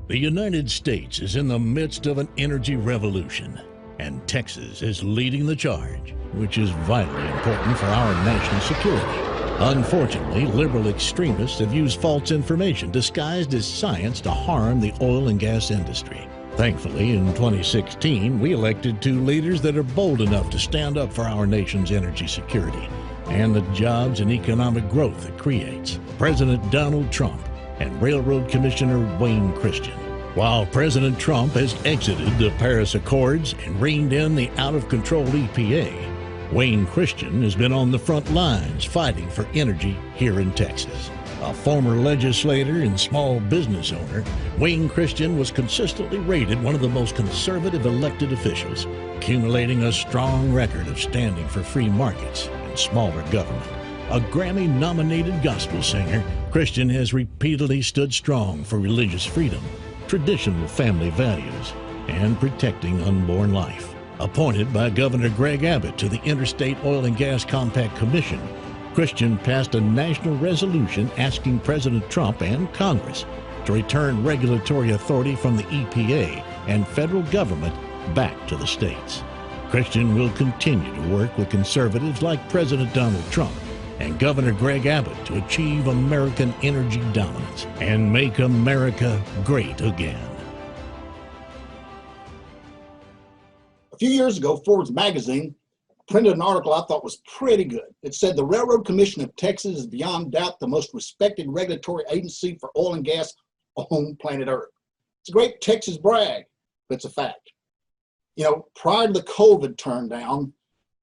The United States is in the midst of an energy revolution, and Texas is leading the charge, which is vitally important for our national security. Unfortunately, liberal extremists have used false information disguised as science to harm the oil and gas industry. Thankfully, in 2016, we elected two leaders that are bold enough to stand up for our nation's energy security and the jobs and economic growth it creates. President Donald Trump and Railroad Commissioner Wayne Christian. While President Trump has exited the Paris Accords and reined in the out-of-control EPA, Wayne Christian has been on the front lines fighting for energy here in Texas. A former legislator and small business owner, Wayne Christian was consistently rated one of the most conservative elected officials, accumulating a strong record of standing for free markets and smaller government. A Grammy-nominated gospel singer, Christian has repeatedly stood strong for religious freedom, traditional family values, and protecting unborn life. Appointed by Governor Greg Abbott to the Interstate Oil and Gas Compact Commission, Christian passed a national resolution asking President Trump and Congress to return regulatory authority from the EPA and federal government back to the states. Christian will continue to work with conservatives like President Donald Trump and Governor Greg Abbott to achieve American energy dominance and make America great again. A few years ago, Forbes magazine printed an article I thought was pretty good. It said the Railroad Commission of Texas is beyond doubt the most respected regulatory agency for oil and gas on planet Earth. It's a great Texas brag, but it's a fact. You know, prior to the COVID turn down,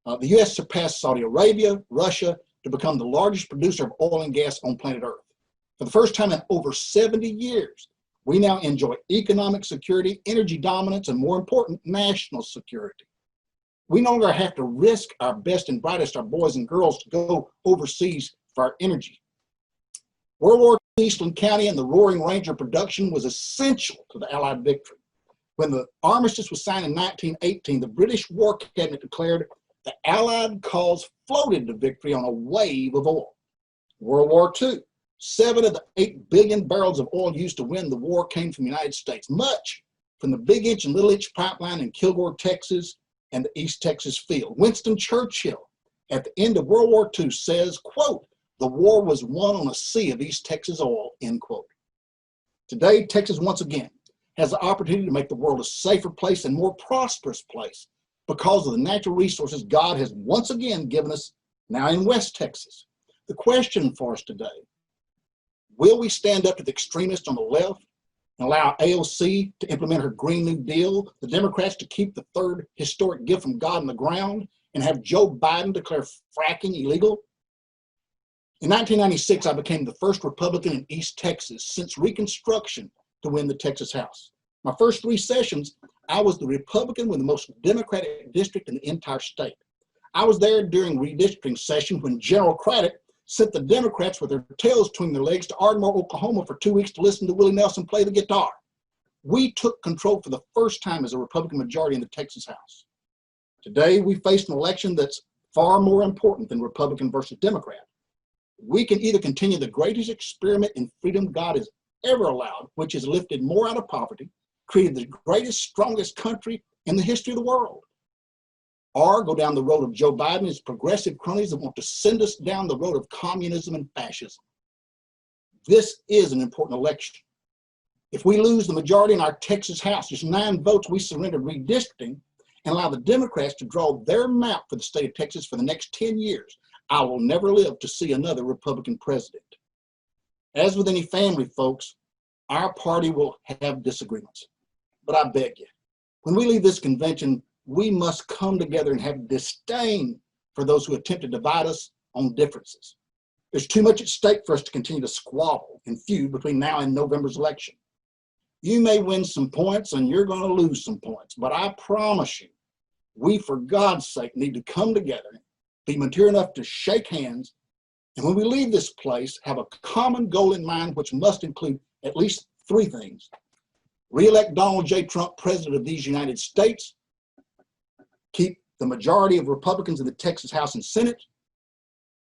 the U.S. surpassed Saudi Arabia, Russia, to become the largest producer of oil and gas on planet Earth. For the first time in over 70 years, we now enjoy economic security, energy dominance, and more important, national security. We no longer have to risk our best and brightest, our boys and girls, to go overseas for our energy. World War II, Eastland County and the Roaring Ranger production was essential to the Allied victory. When the armistice was signed in 1918, the British War Cabinet declared the Allied cause floated to victory on a wave of oil. World War II, 7 of the 8 billion barrels of oil used to win the war came from the United States, much from the Big Inch and Little Inch pipeline in Kilgore, Texas, and the East Texas field. Winston Churchill, at the end of World War II, says, quote, "The war was won on a sea of East Texas oil," end quote. Today, Texas once again has the opportunity to make the world a safer place and more prosperous place because of the natural resources God has once again given us now in West Texas. The question for us today, will we stand up to the extremists on the left and allow AOC to implement her Green New Deal, the Democrats to keep the third historic gift from God in the ground, and have Joe Biden declare fracking illegal? In 1996, I became the first Republican in East Texas since Reconstruction to win the Texas House. My first 3 sessions, I was the Republican with the most Democratic district in the entire state. I was there during redistricting session when General Craddock sent the Democrats with their tails between their legs to Ardmore, Oklahoma for 2 weeks to listen to Willie Nelson play the guitar. We took control for the first time as a Republican majority in the Texas House. Today, we face an election that's far more important than Republican versus Democrat. We can either continue the greatest experiment in freedom God has ever allowed, which has lifted more out of poverty, created the greatest, strongest country in the history of the world, or go down the road of Joe Biden and his progressive cronies that want to send us down the road of communism and fascism. This is an important election. If we lose the majority in our Texas House, just 9 votes, we surrender redistricting and allow the Democrats to draw their map for the state of Texas for the next 10 years. I will never live to see another Republican president. As with any family, folks, our party will have disagreements. But I beg you, when we leave this convention, we must come together and have disdain for those who attempt to divide us on differences. There's too much at stake for us to continue to squabble and feud between now and November's election. You may win some points and you're going to lose some points, but I promise you, we, for God's sake, need to come together, be mature enough to shake hands, and when we leave this place, have a common goal in mind, which must include at least 3 things. Re-elect Donald J. Trump president of these United States, keep the majority of Republicans in the Texas House and Senate,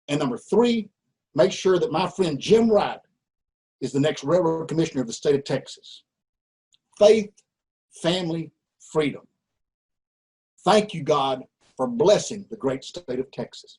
and number 3, make sure that my friend Jim Wright is the next railroad commissioner of the state of Texas. faith, family, freedom. Thank you, God, for blessing the great state of Texas.